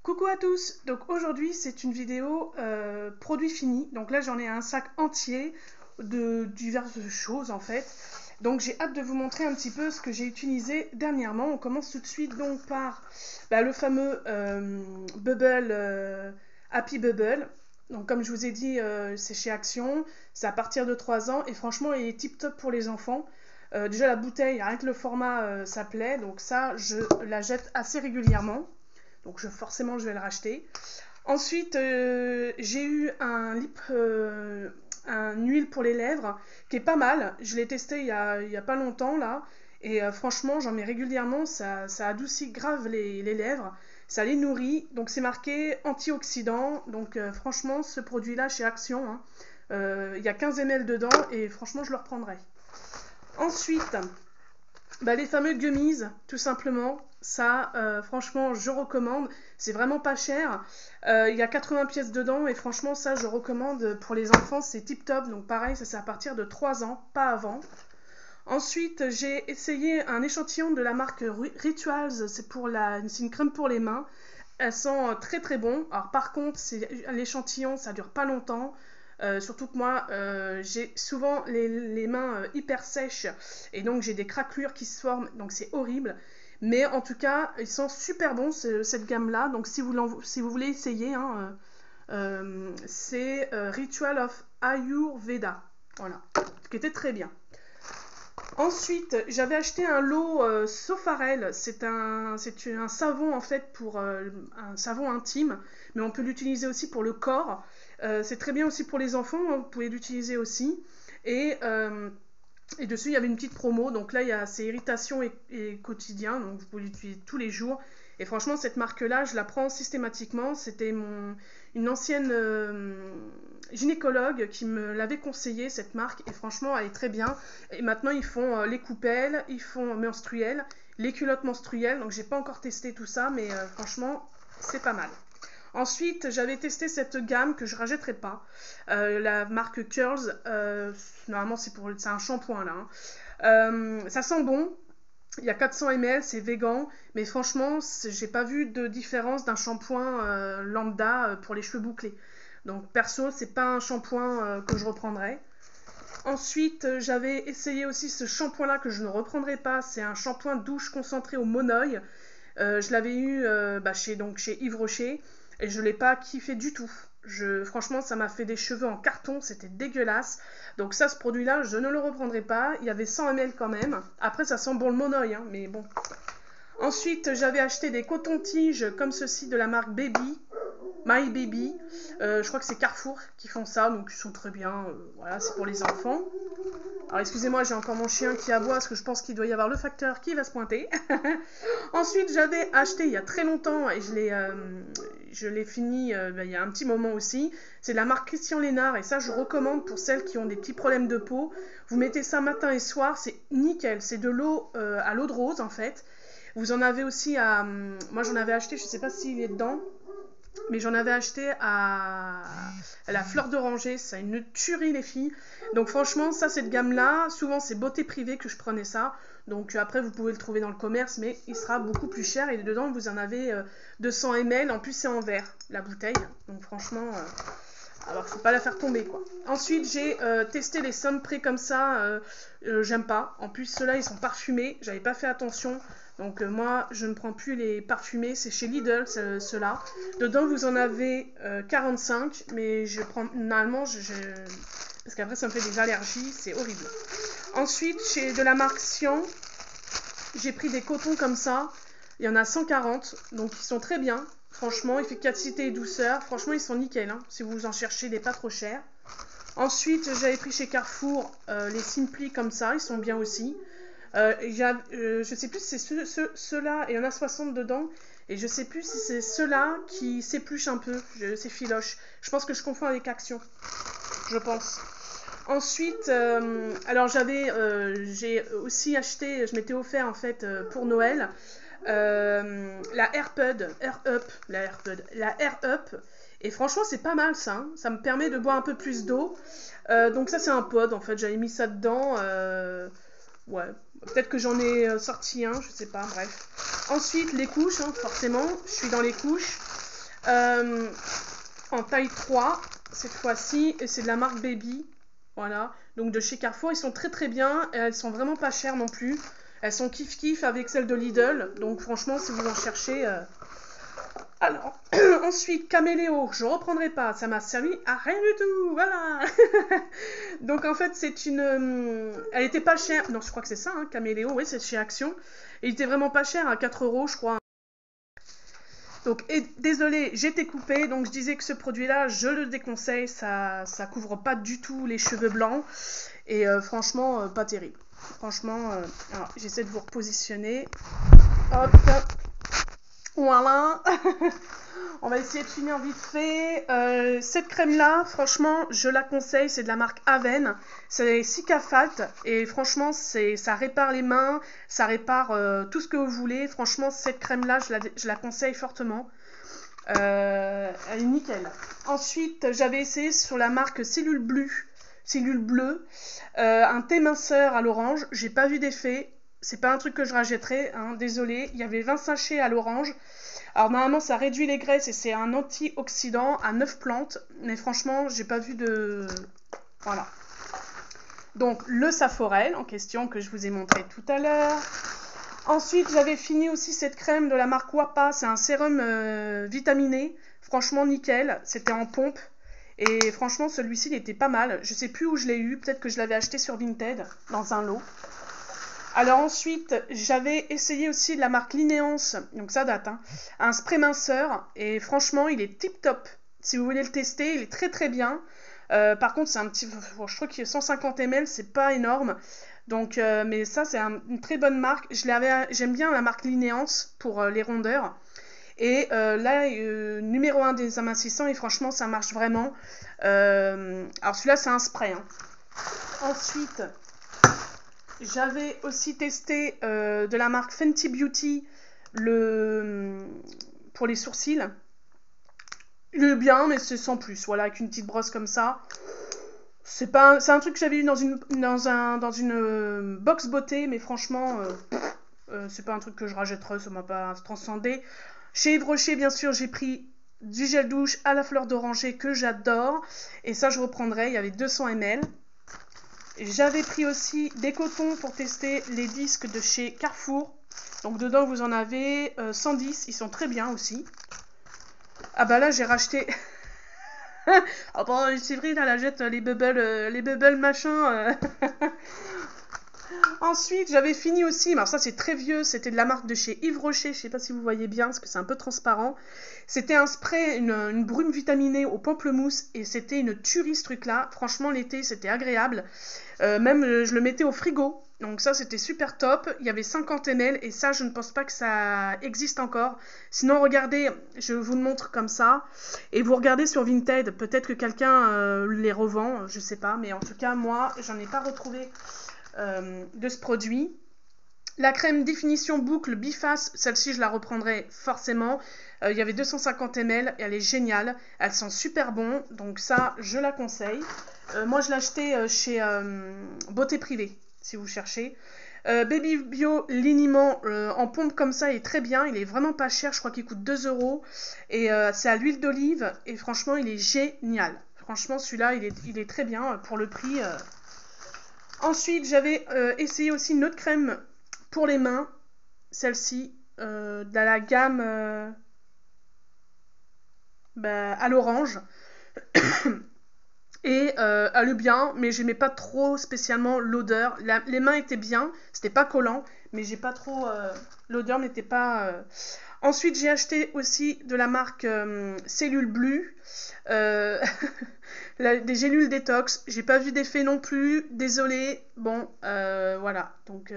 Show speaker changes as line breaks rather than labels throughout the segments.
Coucou à tous, donc aujourd'hui c'est une vidéo produit fini, donc là j'en ai un sac entier de diverses choses en fait, donc j'ai hâte de vous montrer un petit peu ce que j'ai utilisé dernièrement. On commence tout de suite donc par le fameux Bubble, Happy Bubble, donc comme je vous ai dit c'est chez Action, c'est à partir de 3 ans et franchement il est tip top pour les enfants. Déjà la bouteille, rien que le format ça plaît, donc ça je la jette assez régulièrement. Donc forcément je vais le racheter. Ensuite j'ai eu un huile pour les lèvres qui est pas mal. Je l'ai testé il y a pas longtemps là. Et franchement j'en mets régulièrement. Ça adoucit grave les lèvres. Ça les nourrit. Donc c'est marqué antioxydant. Donc franchement ce produit là chez Action, hein, il y a 15 ml dedans. Et franchement je le reprendrai. Ensuite les fameux gummies, tout simplement, ça, franchement, je recommande. C'est vraiment pas cher. Il y a 80 pièces dedans et franchement, ça, je recommande pour les enfants, c'est tip top. Donc pareil, ça c'est à partir de 3 ans, pas avant. Ensuite, j'ai essayé un échantillon de la marque Rituals. C'est une crème pour les mains. Elle sent très très bon. Alors par contre, l'échantillon, ça dure pas longtemps. Surtout que moi, j'ai souvent les mains hyper sèches et donc j'ai des craquelures qui se forment, donc c'est horrible. Mais en tout cas, ils sont super bons cette gamme-là. Donc si vous voulez essayer, hein, c'est Ritual of Ayurveda. Voilà, ce qui était très bien. Ensuite, j'avais acheté un lot Sofarel. C'est un savon en fait pour un savon intime, mais on peut l'utiliser aussi pour le corps. C'est très bien aussi pour les enfants, hein, vous pouvez l'utiliser aussi. Et dessus, il y avait une petite promo. Donc là, c'est irritation et quotidien. Donc vous pouvez l'utiliser tous les jours. Et franchement, cette marque-là, je la prends systématiquement. C'était une ancienne gynécologue qui me l'avait conseillé, cette marque. Et franchement, elle est très bien. Et maintenant, ils font les coupelles, ils font menstruelles, les culottes menstruelles. Donc j'ai pas encore testé tout ça, mais franchement, c'est pas mal. Ensuite, j'avais testé cette gamme que je ne rachèterai pas, la marque Curls. Normalement, c'est un shampoing là. Hein. Ça sent bon. Il y a 400 ml, c'est vegan, mais franchement, j'ai pas vu de différence d'un shampoing lambda pour les cheveux bouclés. Donc perso, c'est pas un shampoing que je reprendrai. Ensuite, j'avais essayé aussi ce shampoing là que je ne reprendrai pas. C'est un shampoing douche concentré au monoï. Je l'avais eu chez Yves Rocher. Et je ne l'ai pas kiffé du tout. Franchement, ça m'a fait des cheveux en carton, c'était dégueulasse. Donc ça, ce produit-là, je ne le reprendrai pas. Il y avait 100 ml quand même. Après, ça sent bon le monoï, hein, mais bon. Ensuite, j'avais acheté des cotons-tiges comme ceci de la marque Baby, My Baby. Je crois que c'est Carrefour qui font ça, donc ils sont très bien. Voilà, c'est pour les enfants. Alors excusez-moi, j'ai encore mon chien qui aboie parce que je pense qu'il doit y avoir le facteur qui va se pointer. Ensuite, j'avais acheté il y a très longtemps et je l'ai fini il y a un petit moment aussi. C'est de la marque Christian Lénard et ça, je recommande pour celles qui ont des petits problèmes de peau. Vous mettez ça matin et soir, c'est nickel. C'est de l'eau à l'eau de rose en fait. Vous en avez aussi moi, j'en avais acheté, je ne sais pas s'il est dedans. Mais j'en avais acheté à la fleur d'oranger, ça a une tuerie les filles. Donc franchement, ça cette gamme-là, souvent c'est beauté privée que je prenais ça. Donc après vous pouvez le trouver dans le commerce, mais il sera beaucoup plus cher. Et dedans vous en avez 200 ml, en plus c'est en verre, la bouteille. Donc franchement, alors faut pas la faire tomber quoi. Ensuite j'ai testé les Sunspray comme ça, j'aime pas. En plus ceux-là ils sont parfumés, j'avais pas fait attention. Donc moi, je ne prends plus les parfumés, c'est chez Lidl, ceux-là. Dedans, vous en avez 45, mais je prends normalement, parce qu'après, ça me fait des allergies, c'est horrible. Ensuite, chez de la marque Sian, j'ai pris des cotons comme ça. Il y en a 140, donc ils sont très bien. Franchement, efficacité et douceur, franchement, ils sont nickel, hein, si vous en cherchez des pas trop chers. Ensuite, j'avais pris chez Carrefour les Simply comme ça, ils sont bien aussi. Je sais plus si c'est ceux-là, et il y en a 60 dedans, et je sais plus si c'est ceux-là qui s'épluchent un peu, c'est filoche. Je pense que je confonds avec Action, je pense. Ensuite, alors j'ai aussi acheté, je m'étais offert en fait pour Noël, la Air Up, et franchement c'est pas mal ça, hein. Ça me permet de boire un peu plus d'eau. Donc ça c'est un pod en fait, j'avais mis ça dedans. Ouais, peut-être que j'en ai sorti un, je sais pas, bref. Ensuite, les couches, hein, forcément, je suis dans les couches. En taille 3 cette fois-ci, et c'est de la marque Baby. Voilà, donc de chez Carrefour, ils sont très très bien, et elles sont vraiment pas chères non plus. Elles sont kiff-kiff avec celles de Lidl, donc franchement, si vous en cherchez... Alors, ensuite, Caméléo, je reprendrai pas, ça m'a servi à rien du tout, voilà. Donc en fait, c'est une... elle était pas chère, non, je crois que c'est ça, hein, Caméléo, oui, c'est chez Action. Il était vraiment pas cher, à 4 € je crois. Donc, désolé, j'étais coupée, donc je disais que ce produit-là, je le déconseille, ça couvre pas du tout les cheveux blancs, et franchement, pas terrible. Franchement, alors, j'essaie de vous repositionner. Hop, voilà. On va essayer de finir vite fait. Cette crème-là, franchement, je la conseille, c'est de la marque Aven. C'est Cicafalte, et franchement, ça répare les mains, ça répare tout ce que vous voulez. Franchement, cette crème-là, je la conseille fortement. Elle est nickel. Ensuite, j'avais essayé sur la marque Cellule Bleue, un thé minceur à l'orange. J'ai pas vu d'effet. C'est pas un truc que je rachèterais, hein, désolé. Il y avait 20 sachets à l'orange. Alors normalement, ça réduit les graisses et c'est un antioxydant à 9 plantes. Mais franchement, j'ai pas vu de... Voilà. Donc, le Saforel en question que je vous ai montré tout à l'heure. Ensuite, j'avais fini aussi cette crème de la marque Wapa. C'est un sérum vitaminé. Franchement, nickel. C'était en pompe. Et franchement, celui-ci, il était pas mal. Je sais plus où je l'ai eu. Peut-être que je l'avais acheté sur Vinted, dans un lot. Alors ensuite, j'avais essayé aussi de la marque Linéance. Donc ça date, hein. Un spray minceur. Et franchement, il est tip top. Si vous voulez le tester, il est très très bien. Par contre, c'est un petit... Bon, je trouve qu'il est 150 ml, c'est pas énorme. Donc, mais ça, c'est une très bonne marque. J'aime bien la marque Linéance pour les rondeurs. Et là, numéro 1 des amincissants, et franchement, ça marche vraiment. Alors celui-là, c'est un spray, hein. Ensuite, j'avais aussi testé de la marque Fenty Beauty pour les sourcils. Il est bien, mais c'est sans plus. Voilà, avec une petite brosse comme ça. C'est un truc que j'avais eu dans une box beauté, mais franchement, c'est pas un truc que je rachèterais, ça m'a pas transcendé. Chez Yves Rocher, bien sûr, j'ai pris du gel douche à la fleur d'oranger que j'adore. Et ça, je reprendrai. Il y avait 200 ml. J'avais pris aussi des cotons pour tester les disques de chez Carrefour. Donc dedans, vous en avez 110. Ils sont très bien aussi. Ah bah là, j'ai racheté... Ah bah, Séverine, elle jette les bubbles machin. Ensuite, j'avais fini aussi, alors ça c'est très vieux, c'était de la marque de chez Yves Rocher, je sais pas si vous voyez bien, parce que c'est un peu transparent. C'était un spray, une brume vitaminée au pamplemousse, et c'était une tuerie ce truc-là. Franchement, l'été, c'était agréable. Même, je le mettais au frigo, donc ça c'était super top. Il y avait 50 ml, et ça, je ne pense pas que ça existe encore. Sinon, regardez, je vous le montre comme ça, et vous regardez sur Vinted, peut-être que quelqu'un les revend, je sais pas, mais en tout cas, moi, j'en ai pas retrouvé de ce produit. La crème définition boucle biface, celle-ci je la reprendrai forcément. Il y avait 250 ml, et elle est géniale, elle sent super bon, donc ça je la conseille. Moi je l'ai acheté chez Beauté Privée, si vous cherchez. Baby Bio liniment en pompe comme ça, il est très bien, il est vraiment pas cher, je crois qu'il coûte 2 €, et c'est à l'huile d'olive, et franchement il est génial. Franchement celui-là il est très bien pour le prix. Ensuite, j'avais essayé aussi une autre crème pour les mains, celle-ci, de la gamme à l'orange. Et elle est bien, mais j'aimais pas trop spécialement l'odeur. Les mains étaient bien, c'était pas collant, mais j'ai pas trop... l'odeur n'était pas... Ensuite, j'ai acheté aussi de la marque Cellule Bleue, des gélules détox. J'ai pas vu d'effet non plus, désolée. Bon, voilà. Donc,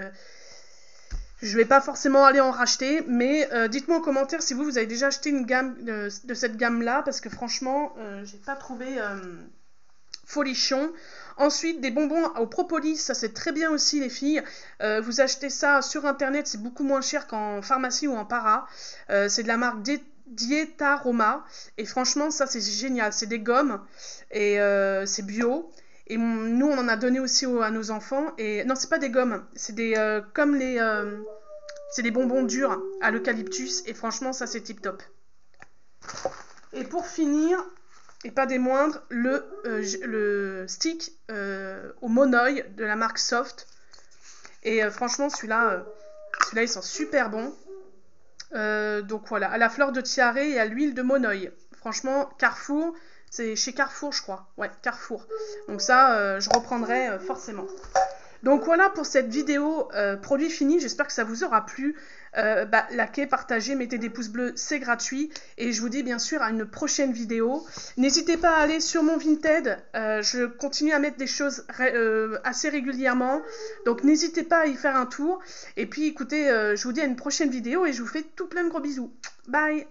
je vais pas forcément aller en racheter, mais dites-moi en commentaire si vous avez déjà acheté une gamme de cette gamme-là, parce que franchement, j'ai pas trouvé folichon. Ensuite, des bonbons au propolis, ça c'est très bien aussi les filles. Vous achetez ça sur internet, c'est beaucoup moins cher qu'en pharmacie ou en para. C'est de la marque Dietaroma, et franchement ça c'est génial, c'est des gommes, et c'est bio. Et nous on en a donné aussi à nos enfants, et non c'est pas des gommes, c'est des comme c'est des bonbons durs à l'eucalyptus, et franchement ça c'est tip top. Et pour finir, et pas des moindres, le stick au monoeil de la marque Soft. Et franchement, celui-là, ils sont super bons. Donc voilà, à la fleur de tiare et à l'huile de monoeil. Franchement, Carrefour, c'est chez Carrefour, je crois. Ouais, Carrefour. Donc ça, je reprendrai forcément. Donc voilà pour cette vidéo produit fini, j'espère que ça vous aura plu. Likez, partagez, mettez des pouces bleus, c'est gratuit. Et je vous dis bien sûr à une prochaine vidéo. N'hésitez pas à aller sur mon Vinted, je continue à mettre des choses assez régulièrement. Donc n'hésitez pas à y faire un tour. Et puis écoutez, je vous dis à une prochaine vidéo et je vous fais tout plein de gros bisous. Bye!